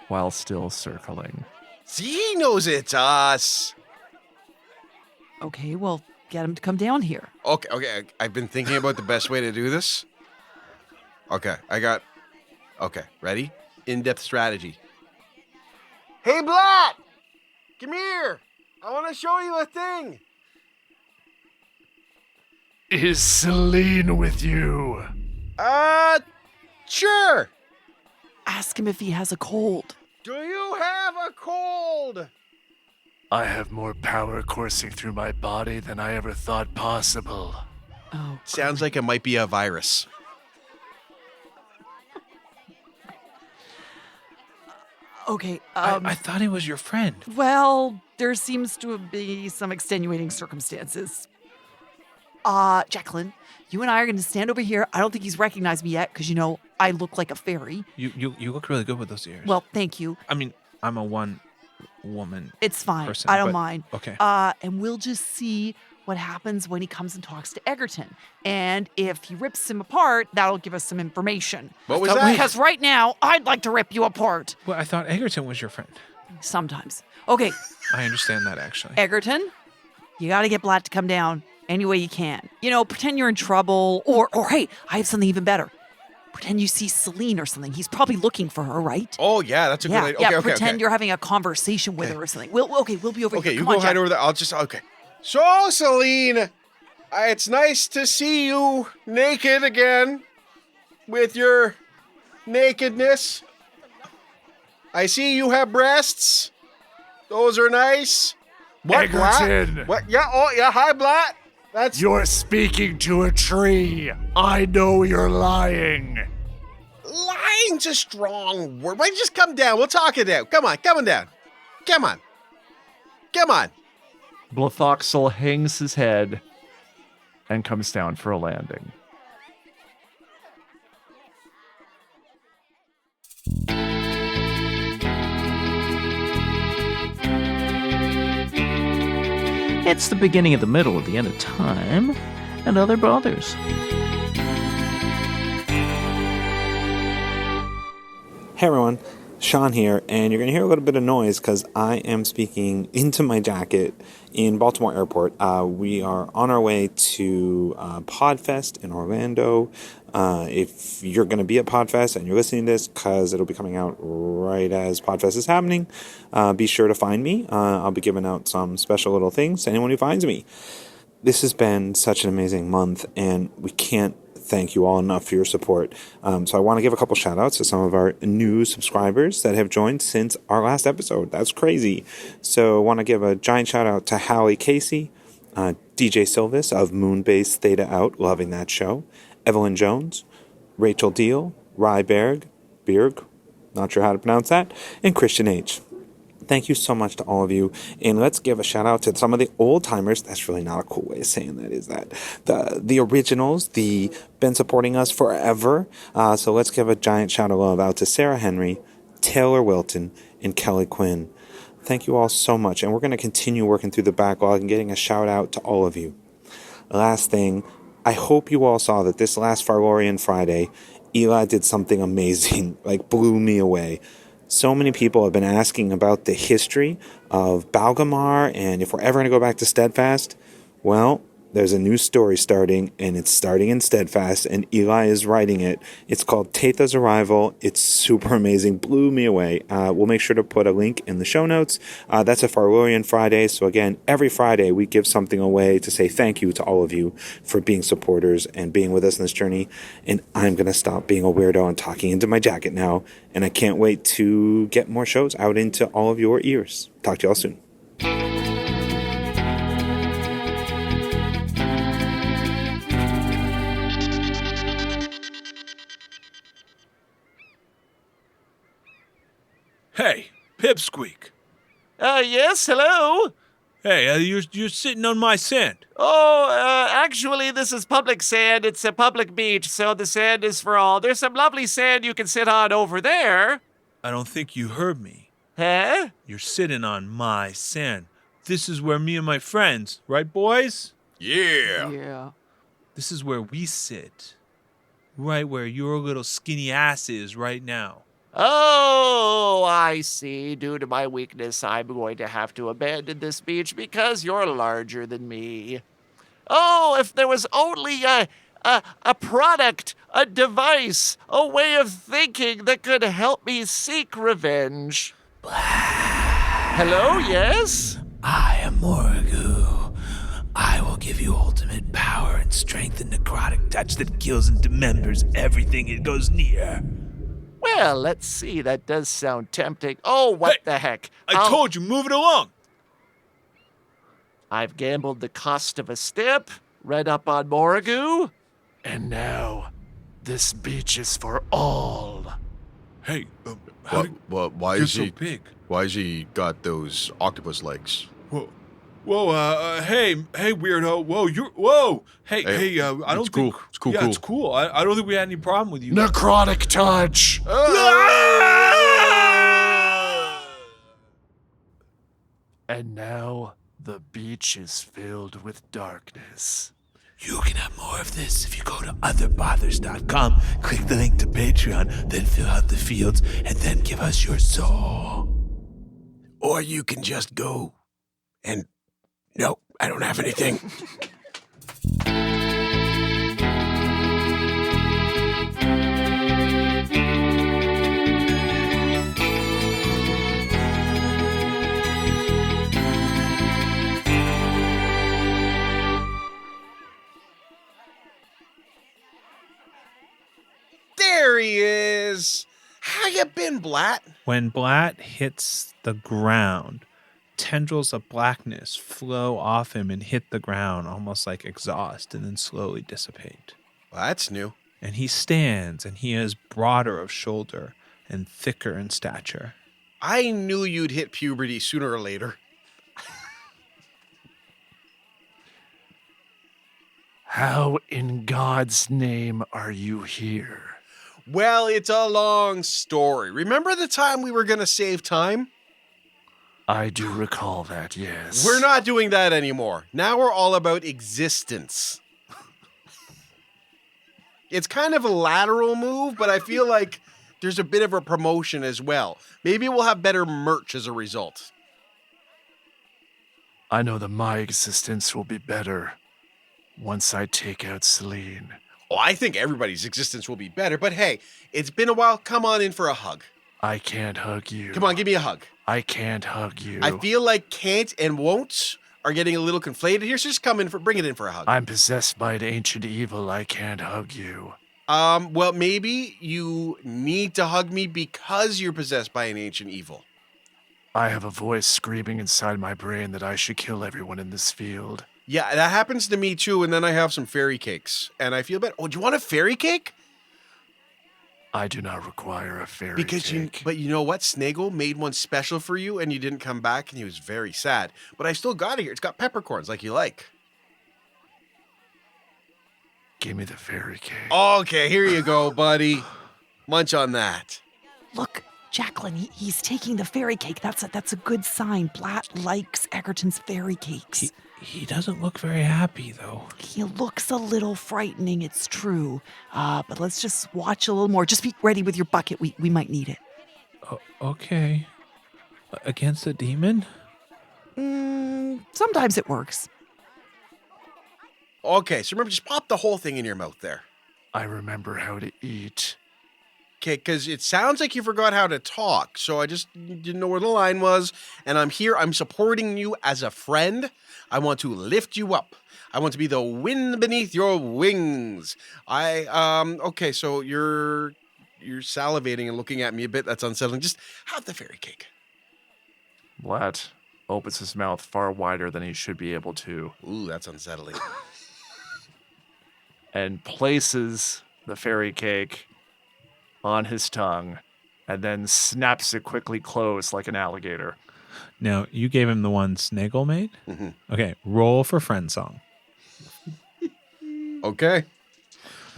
while still circling. See, he knows it's us. Okay, well, get him to come down here. Okay. I've been thinking about the best way to do this. Okay, Okay, ready? In-depth strategy. Hey, Blat! Come here! I want to show you a thing. Is Celine with you? Sure. Ask him if he has a cold. Do you have a cold? I have more power coursing through my body than I ever thought possible. Oh, Sounds like it might be a virus. okay. I thought he was your friend. Well, there seems to be some extenuating circumstances. Jacqueline, you and I are going to stand over here. I don't think he's recognized me yet because, I look like a fairy. You look really good with those ears. Well, thank you. I mean, I'm a one-woman It's fine. person, I don't but- mind. Okay. And we'll just see what happens when he comes and talks to Eggerton. And if he rips him apart, that'll give us some information. What was that? Because right now, I'd like to rip you apart. Well, I thought Eggerton was your friend. Sometimes. Okay, I understand that, actually. Eggerton, you got to get Blat to come down any way you can. Pretend you're in trouble. Or hey, I have something even better. Pretend you see Celine or something. He's probably looking for her, right? Oh, yeah, that's a good idea. Okay, pretend you're having a conversation with her or something. We'll be over here. Okay, you Come go on, hide Jack. over there. Okay. So, Celine, it's nice to see you naked again with your nakedness. I see you have breasts. Those are nice. What, Blat? Eggerton! What? Yeah, hi, Blat. That's... You're speaking to a tree. I know you're lying. Lying's a strong word. Why don't you just come down? We'll talk it out. Come on, coming down. Come on. Blathoxel hangs his head and comes down for a landing. It's the beginning of the middle of the end of time and other brothers. Hey everyone, Sean here, and you're going to hear a little bit of noise because I am speaking into my jacket in Baltimore Airport. We are on our way to Podfest in Orlando. If you're going to be at Podfest and you're listening to this, because it'll be coming out right as Podfest is happening, be sure to find me. I'll be giving out some special little things to anyone who finds me. This has been such an amazing month, and we can't thank you all enough for your support. So I want to give a couple shout outs to some of our new subscribers that have joined since our last episode. That's crazy. So I want to give a giant shout out to Hallie Casey, DJ Silvis of Moonbase Theta Out, loving that show, Evelyn Jones, Rachel Deal, Rye Berg, not sure how to pronounce that, and Christian H. Thank you so much to all of you. And let's give a shout out to some of the old timers. That's really not a cool way of saying that, is that? The originals, been supporting us forever. So let's give a giant shout out to Sarah Henry, Taylor Wilton, and Kelly Quinn. Thank you all so much. And we're going to continue working through the backlog and getting a shout out to all of you. Last thing, I hope you all saw that this last Farlorian Friday, Eli did something amazing, blew me away. So many people have been asking about the history of Balgamar and if we're ever going to go back to Steadfast. Well, There's a new story starting, and it's starting in Steadfast, and Eli is writing it. It's called Taytha's Arrival. It's super amazing. Blew me away. We'll make sure to put a link in the show notes. That's a Farlorian Friday. So again, every Friday we give something away to say thank you to all of you for being supporters and being with us in this journey. And I'm going to stop being a weirdo and talking into my jacket now. And I can't wait to get more shows out into all of your ears. Talk to y'all soon. Hey, Pipsqueak. Yes, hello? Hey, you're sitting on my sand. Oh, actually, this is public sand. It's a public beach, so the sand is for all. There's some lovely sand you can sit on over there. I don't think you heard me. Huh? You're sitting on my sand. This is where me and my friends, right, boys? Yeah. This is where we sit. Right where your little skinny ass is right now. Oh, I see. Due to my weakness, I'm going to have to abandon this beach because you're larger than me. Oh, if there was only a product, a device, a way of thinking that could help me seek revenge. Hello, yes? I am Morrigu. I will give you ultimate power and strength and necrotic touch that kills and dismembers everything it goes near. Well, let's see. That does sound tempting. Oh, what the heck? I told you, move it along. I've gambled the cost of a step, read up on Morrigu, and now this beach is for all. Hey, why you're is so he big? Why has he got those octopus legs? Whoa, hey, weirdo. Hey, I don't it's cool. think... It's cool, Yeah, cool. it's cool. I don't think we had any problem with you. Necrotic touch! And now the beach is filled with darkness. You can have more of this if you go to otherbothers.com, click the link to Patreon, then fill out the fields, and then give us your soul. Or you can just go and... No, I don't have anything. There he is. How you been, Blat? When Blat hits the ground, tendrils of blackness flow off him and hit the ground almost like exhaust and then slowly dissipate. Well, that's new. And he stands, and he is broader of shoulder and thicker in stature. I knew you'd hit puberty sooner or later. How in God's name are you here? Well, it's a long story. Remember the time we were going to save time? I do recall that, yes. We're not doing that anymore. Now we're all about existence. It's kind of a lateral move, but I feel like there's a bit of a promotion as well. Maybe we'll have better merch as a result. I know that my existence will be better once I take out Celine. Oh, I think everybody's existence will be better, but hey, it's been a while. Come on in for a hug. I can't hug you. Come on, give me a hug. I can't hug you. I feel like can't and won't are getting a little conflated here, so just bring it in for a hug. I'm possessed by an ancient evil. I can't hug you. Well, maybe you need to hug me because you're possessed by an ancient evil. I have a voice screaming inside my brain that I should kill everyone in this field. Yeah, that happens to me too, and then I have some fairy cakes, and I feel bad. Oh, do you want a fairy cake? I do not require a fairy cake. But you know what? Snaggle made one special for you, and you didn't come back, and he was very sad. But I still got it here. It's got peppercorns like you like. Give me the fairy cake. Okay, here you go, buddy. Munch on that. Look, Jacqueline, he's taking the fairy cake. That's a good sign. Blat likes Eggerton's fairy cakes. He doesn't look very happy, though. He looks a little frightening, it's true. But let's just watch a little more. Just be ready with your bucket. We might need it. Okay. Against a demon? Sometimes it works. Okay, so remember, just pop the whole thing in your mouth there. I remember how to eat. Okay, because it sounds like you forgot how to talk, so I just didn't know where the line was, and I'm here, I'm supporting you as a friend. I want to lift you up. I want to be the wind beneath your wings. Okay, so you're salivating and looking at me a bit. That's unsettling. Just have the fairy cake. Blat opens his mouth far wider than he should be able to Ooh, that's unsettling. and places the fairy cake on his tongue and then snaps it quickly closed like an alligator. Now, you gave him the one Snaggle made? Mm-hmm. Okay, roll for friend song. Okay.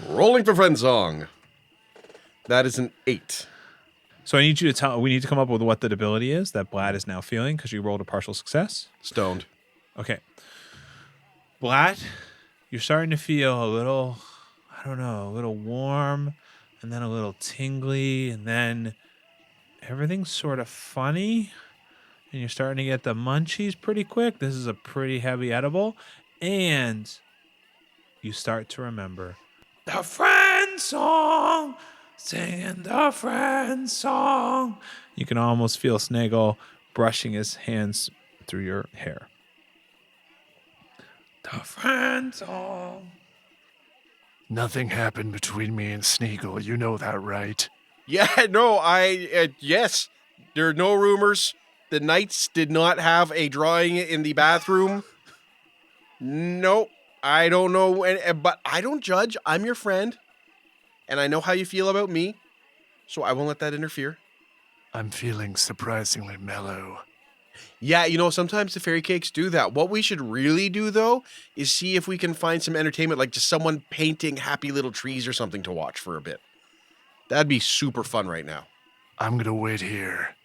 Rolling for friend song. That is an 8. So we need to come up with what the ability is that Blat is now feeling because you rolled a partial success. Stoned. Okay. Blat, you're starting to feel a little warm, and then a little tingly, and then everything's sort of funny, and you're starting to get the munchies pretty quick. This is a pretty heavy edible, and you start to remember the friend song, singing the friend song. You can almost feel Snaggle brushing his hands through your hair. The friend song. Nothing happened between me and Sneagle. You know that, right? Yeah, no, yes. There are no rumors. The Knights did not have a drawing in the bathroom. Nope. I don't know, but I don't judge. I'm your friend, and I know how you feel about me, so I won't let that interfere. I'm feeling surprisingly mellow. Yeah, sometimes the fairy cakes do that. What we should really do, though, is see if we can find some entertainment, like just someone painting happy little trees or something to watch for a bit. That'd be super fun right now. I'm gonna wait here.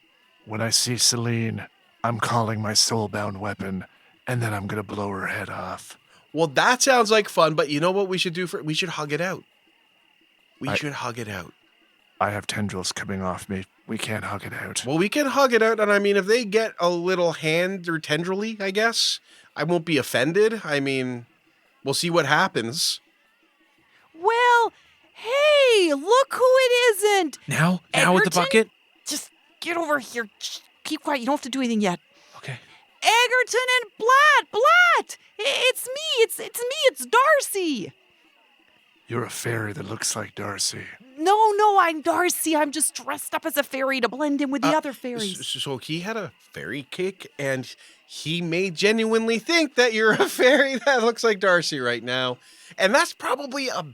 When I see Celine, I'm calling my soulbound weapon, and then I'm gonna blow her head off. Well, that sounds like fun, but you know what we should do? We should hug it out. We should hug it out. I have tendrils coming off me. We can't hug it out. Well, we can hug it out, and I mean, if they get a little hand or tendrily, I guess, I won't be offended. I mean, we'll see what happens. Well, hey, look who it isn't. Now with the Eggerton? bucket? Just get over here. Shh, keep quiet. You don't have to do anything yet. Okay. Eggerton and Blat. It's me. It's me. It's Darcy. You're a fairy that looks like Darcy. No, I'm Darcy. I'm just dressed up as a fairy to blend in with the other fairies. So he had a fairy cake, and he may genuinely think that you're a fairy that looks like Darcy right now. And that's probably a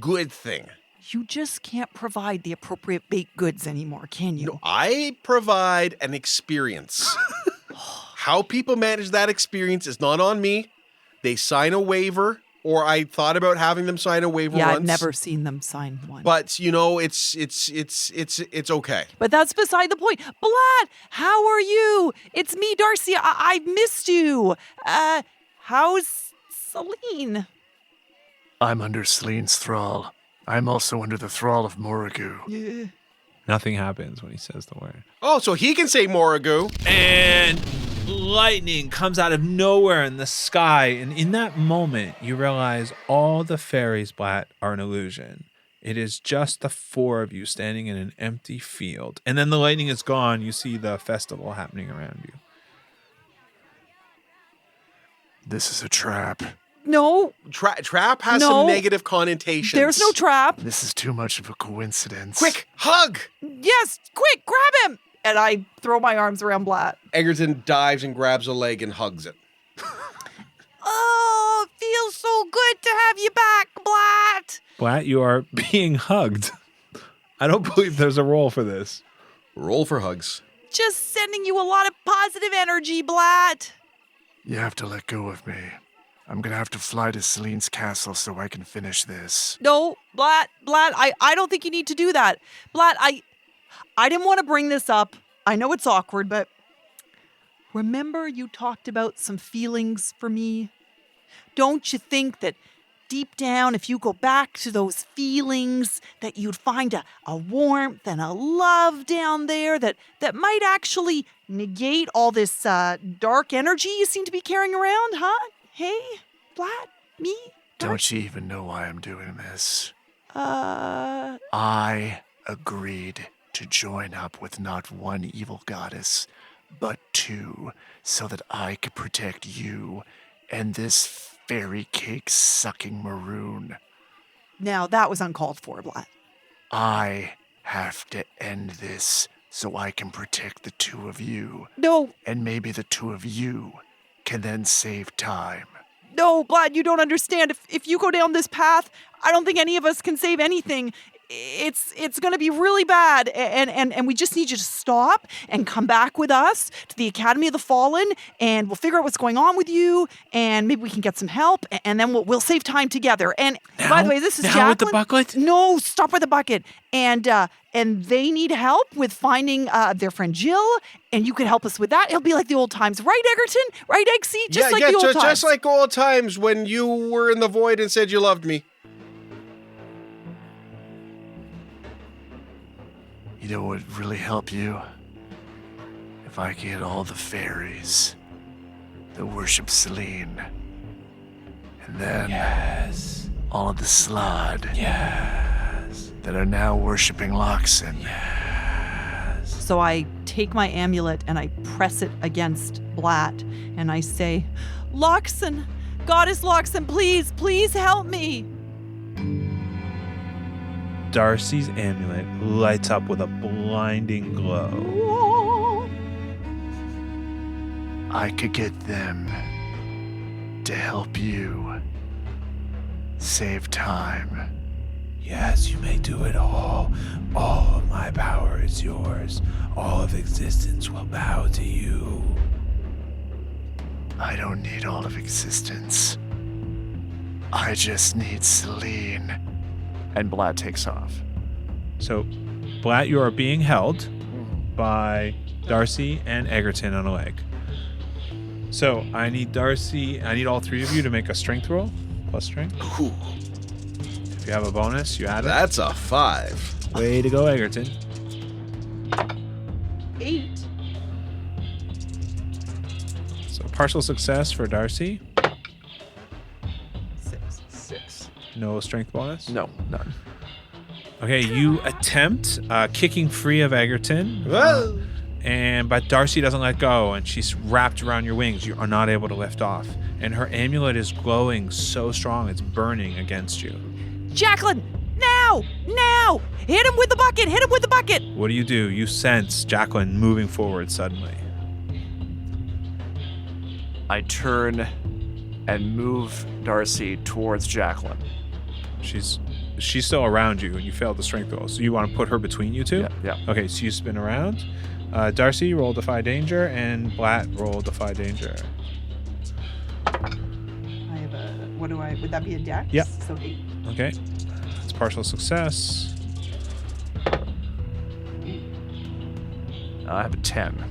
good thing. You just can't provide the appropriate baked goods anymore, can you? No, I provide an experience. How people manage that experience is not on me. They sign a waiver, or I thought about having them sign a waiver Yeah, once. I've never seen them sign one. But it's okay. But that's beside the point. Blat, how are you? It's me, Darcy. I missed you. How's Celine? I'm under Celine's thrall. I'm also under the thrall of Morrigu. Nothing happens when he says the word. Oh, so he can say Morrigu. And lightning comes out of nowhere in the sky. And in that moment, you realize all the fairies, Blat, are an illusion. It is just the four of you standing in an empty field. And then the lightning is gone. You see the festival happening around you. This is a trap. No, Trap has No. some negative connotations. there's no trap. This is too much of a coincidence. Quick, hug! Yes, quick, grab him. And I throw my arms around Blat. Egerton dives and grabs a leg and hugs it. Oh, it feels so good to have you back, Blat. Blat, you are being hugged. I don't believe there's a role for this. Roll for hugs. Just sending you a lot of positive energy, Blat. You have to let go of me. I'm gonna have to fly to Celine's castle so I can finish this. No, Blat, I don't think you need to do that. Blat, I didn't want to bring this up. I know it's awkward, but remember you talked about some feelings for me? Don't you think that deep down, if you go back to those feelings, that you'd find a warmth and a love down there that might actually negate all this dark energy you seem to be carrying around, huh? Hey, Blat, me? Don't you even know why I'm doing this? Uh, I agreed to join up with not one evil goddess, but two, so that I could protect you and this fairy cake sucking maroon. Now, that was uncalled for, Blat. I have to end this so I can protect the two of you. No, And maybe the two of you can then save time. no, Blat, you don't understand. If you go down this path, I don't think any of us can save anything. It's going to be really bad, and we just need you to stop and come back with us to the Academy of the Fallen, and we'll figure out what's going on with you, and maybe we can get some help, and then we'll save time together. And by the way, this is now Jacqueline. with the bucket? No, stop with the bucket. And they need help with finding their friend Jill, and you can help us with that. It'll be like the old times, right, Eggerton? Right, Eggsy? Just like the old times. Just like old times when you were in the void and said you loved me. You know what would really help you? If I get all the fairies that worship Selene. And then all of the Slod that are now worshiping Loxen. So I take my amulet and I press it against Blat, and I say, Loxen, Goddess Loxen, please help me. Darcy's amulet lights up with a blinding glow. I could get them to help you save time. Yes, you may do it all. All of my power is yours. All of existence will bow to you. I don't need all of existence. I just need Selene. And Blat takes off. So, Blat, you are being held by Darcy and Eggerton on a leg. So, I need all three of you to make a strength roll, plus strength. Ooh, If you have a bonus, you add it. that's a 5. Way to go, Eggerton. 8. So, partial success for Darcy. 6. No strength bonus? No, none. Okay, you attempt kicking free of Eggerton. Whoa. But Darcy doesn't let go, and she's wrapped around your wings. You are not able to lift off. And her amulet is glowing so strong, it's burning against you. Jacqueline, now! Hit him with the bucket! What do? You sense Jacqueline moving forward suddenly. I turn and move Darcy towards Jacqueline. She's still around you, and you failed the strength roll. So you want to put her between you two? Yeah. Okay, so you spin around. Darcy, roll Defy Danger, and Blat, roll Defy Danger. I have would that be a dex? Yeah. So 8. Okay, that's partial success. I have a 10.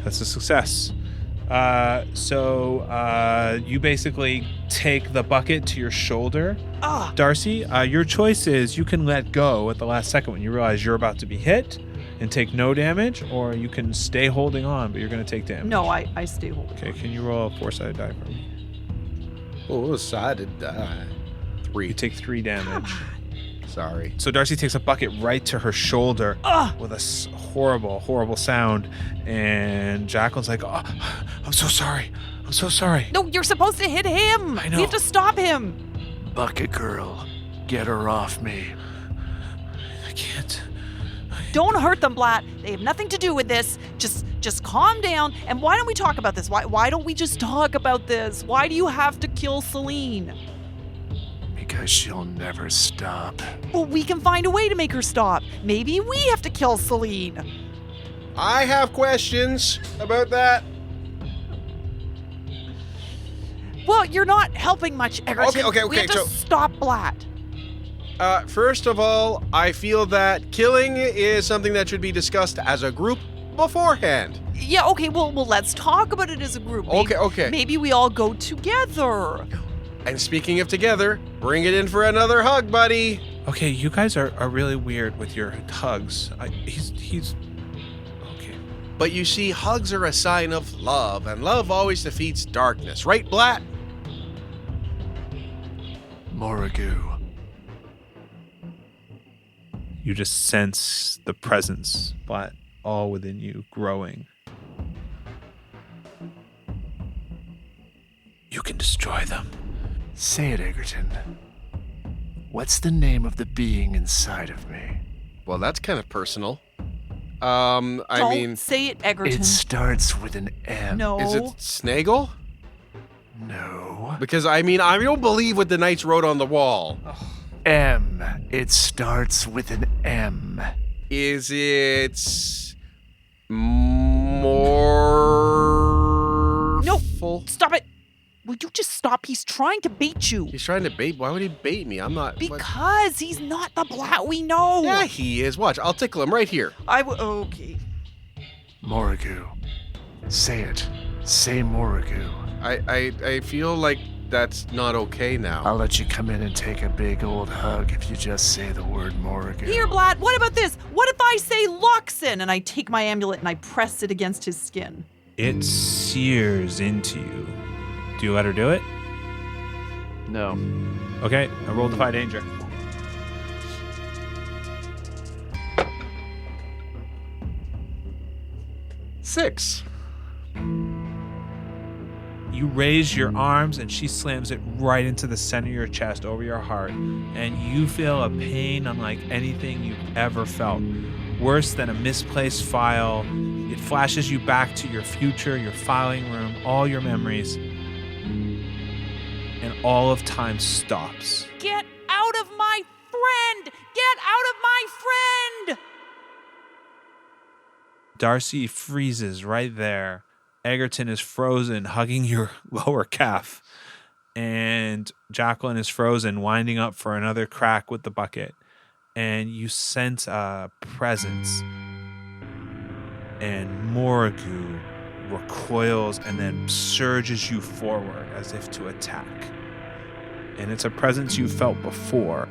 That's a success. So you basically take the bucket to your shoulder. Darcy, your choice is you can let go at the last second when you realize you're about to be hit and take no damage, or you can stay holding on, but you're going to take damage. No, I stay holding. Okay, can you roll a 4-sided die for me? Oh, sided die. 3. You take 3 damage. Sorry. So Darcy takes a bucket right to her shoulder with a horrible, horrible sound, and Jacqueline's like, "Oh, I'm so sorry. I'm so sorry." No, you're supposed to hit him. I know. We have to stop him. Bucket girl, get her off me. I can't. Don't hurt them, Blat. They have nothing to do with this. Just calm down. And why don't we talk about this? Why don't we just talk about this? Why do you have to kill Selene? Because she'll never stop. Well, we can find a way to make her stop. Maybe we have to kill Selene. I have questions about that. Well, you're not helping much, Eggerton. Okay, We have to so- stop Blat. First of all, I feel that killing is something that should be discussed as a group beforehand. Yeah, okay, well, let's talk about it as a group. Okay. Maybe we all go together. And speaking of together, bring it in for another hug, buddy. Okay, you guys are really weird with your hugs. He's okay. But you see, hugs are a sign of love, and love always defeats darkness, right, Blat? Morrigu. You just sense the presence, Blat, all within you, growing. You can destroy them. Say it, Eggerton. What's the name of the being inside of me? Well, that's kind of personal. Don't I mean, say it, Eggerton. It starts with an M. No. is it Snaggle? No. Because I mean, I don't believe what the knights wrote on the wall. M. It starts with an M. Is it more? No. Stop it. Will you just stop? He's trying to bait you. He's trying to bait. Why would he bait me? I'm not. Because he's not the Blat we know. Yeah, he is. Watch, I'll tickle him right here. Okay. Morrigu. Say it. Say Morrigu. I feel like that's not okay now. I'll let you come in and take a big old hug if you just say the word Morrigu. Here, Blat, what about this? What if I say Loxin and I take my amulet and I press it against his skin? It sears into you. Do you let her do it? No. Okay, I roll Defy Danger. Six. You raise your arms and she slams it right into the center of your chest, over your heart, and you feel a pain unlike anything you've ever felt. Worse than a misplaced file. It flashes you back to your future, your filing room, all your memories, and all of time stops. Get out of my friend! Get out of my friend! Darcy freezes right there. Eggerton is frozen, hugging your lower calf. And Jacqueline is frozen, winding up for another crack with the bucket. And you sense a presence. And Morrigu recoils and then surges you forward as if to attack. And it's a presence you felt before.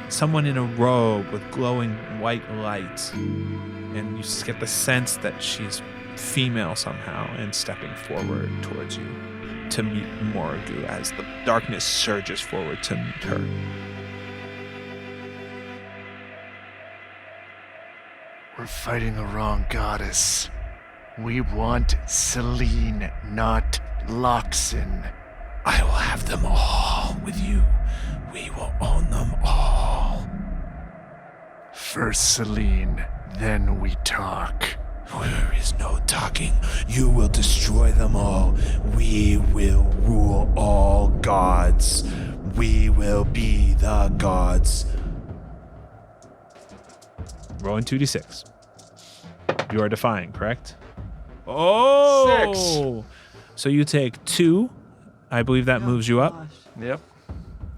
Someone in a robe with glowing white light. And you just get the sense that she's female somehow and stepping forward towards you to meet Morrigu as the darkness surges forward to meet her. We're fighting the wrong goddess. We want Celine, not Loxin. I will have them all with you. We will own them all. First Celine, then we talk. There is no talking. You will destroy them all. We will rule all gods. We will be the gods. Rolling 2d6. You are defying, correct? Oh! 6. So you take 2. I believe that moves you up. Yep.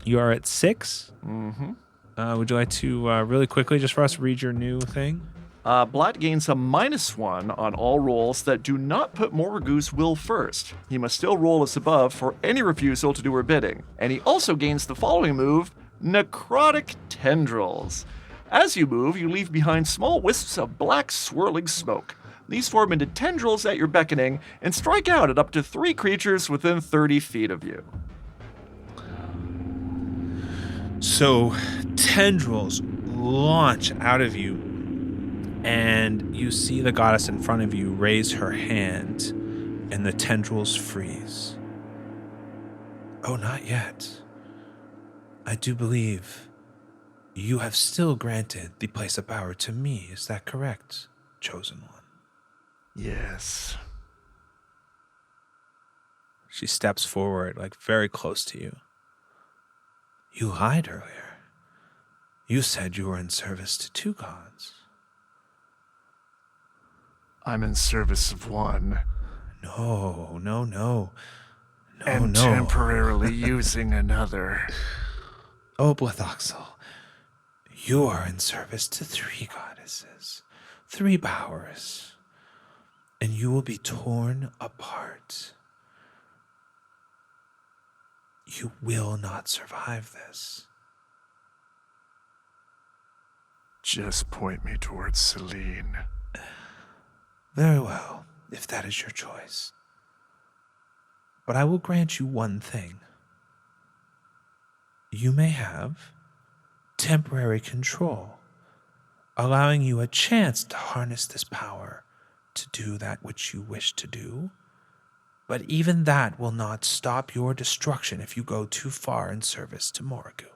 You are at 6. Mm-hmm. Would you like to really quickly, just for us, read your new thing? Blat gains a -1 on all rolls that do not put Morrigu's will first. He must still roll as above for any refusal to do her bidding. And he also gains the following move, Necrotic Tendrils. As you move, you leave behind small wisps of black swirling smoke. These form into tendrils at your beckoning and strike out at up to 3 creatures within 30 feet of you. So tendrils launch out of you, and you see the goddess in front of you raise her hand, and the tendrils freeze. Oh, not yet. I do believe you have still granted the place of power to me. Is that correct, chosen one? Yes. She steps forward, like very close to you. You lied earlier. You said you were in service to 2 gods. I'm in service of one. No. And temporarily using another. Oh, Blathoxel, you are in service to 3 goddesses, 3 powers, and you will be torn apart. You will not survive this. Just point me towards Celine. Very well, if that is your choice. But I will grant you one thing. you may have temporary control, allowing you a chance to harness this power to do that which you wish to do. But even that will not stop your destruction if you go too far in service to Morrigu.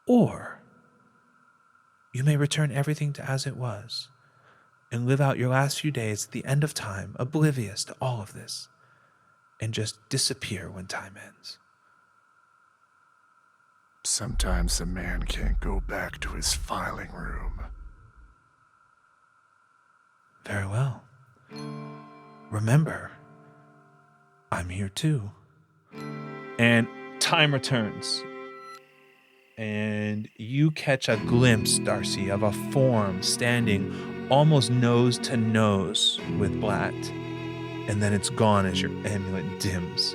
Or you may return everything to as it was and live out your last few days at the end of time, oblivious to all of this, and just disappear when time ends. Sometimes a man can't go back to his filing room. Very well. Remember, I'm here too. And time returns. And you catch a glimpse, Darcy, of a form standing almost nose to nose with Blat. And then it's gone as your amulet dims.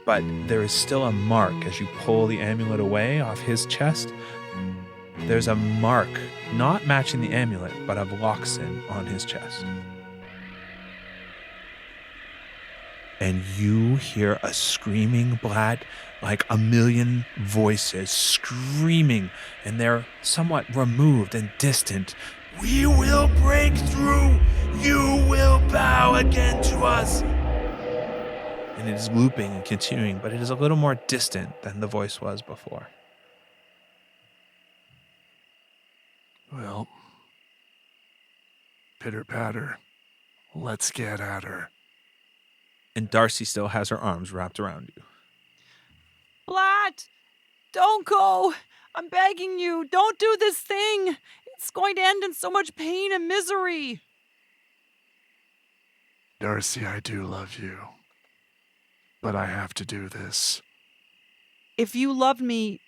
But there is still a mark as you pull the amulet away off his chest. There's a mark, not matching the amulet, but of Loxin on his chest. And you hear a screaming Blat, like a million voices screaming, and they're somewhat removed and distant. We will break through. You will bow again to us. And it is looping and continuing, but it is a little more distant than the voice was before. Well, pitter-patter. Let's get at her. And Darcy still has her arms wrapped around you. Blat, don't go. I'm begging you. Don't do this thing. It's going to end in so much pain and misery. Darcy, I do love you. But I have to do this. If you loved me,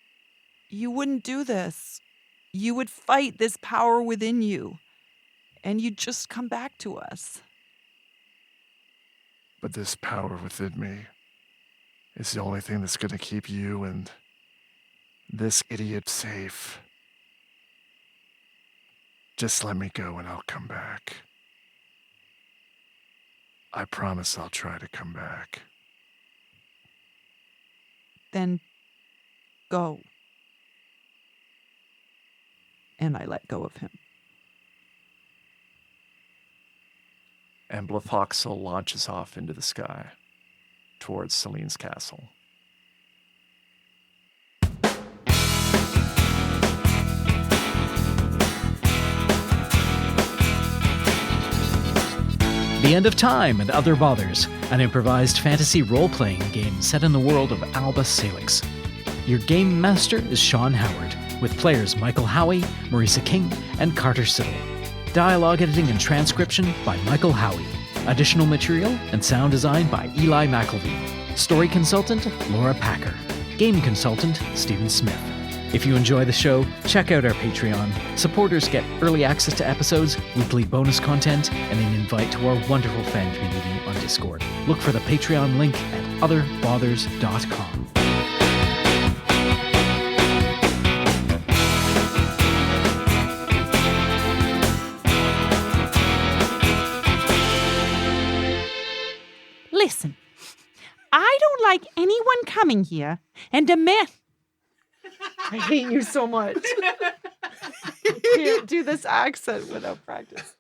you wouldn't do this. You would fight this power within you, and you'd just come back to us. But this power within me is the only thing that's going to keep you and this idiot safe. Just let me go and I'll come back. I promise I'll try to come back. Then go. And I let go of him. And Blathoxel launches off into the sky towards Celine's castle. The End of Time and Other Bothers, an improvised fantasy role-playing game set in the world of Alba Salix. Your game master is Sean Howard, with players Michael Howie, Marisa King, and Carter Siddle. Dialogue editing and transcription by Michael Howie. Additional material and sound design by Eli McElvey. Story consultant, Laura Packer. Game consultant, Stephen Smith. If you enjoy the show, check out our Patreon. Supporters get early access to episodes, weekly bonus content, and an invite to our wonderful fan community on Discord. Look for the Patreon link at otherbothers.com. Listen, I don't like anyone coming here and demand. I hate you so much. I can't do this accent without practice.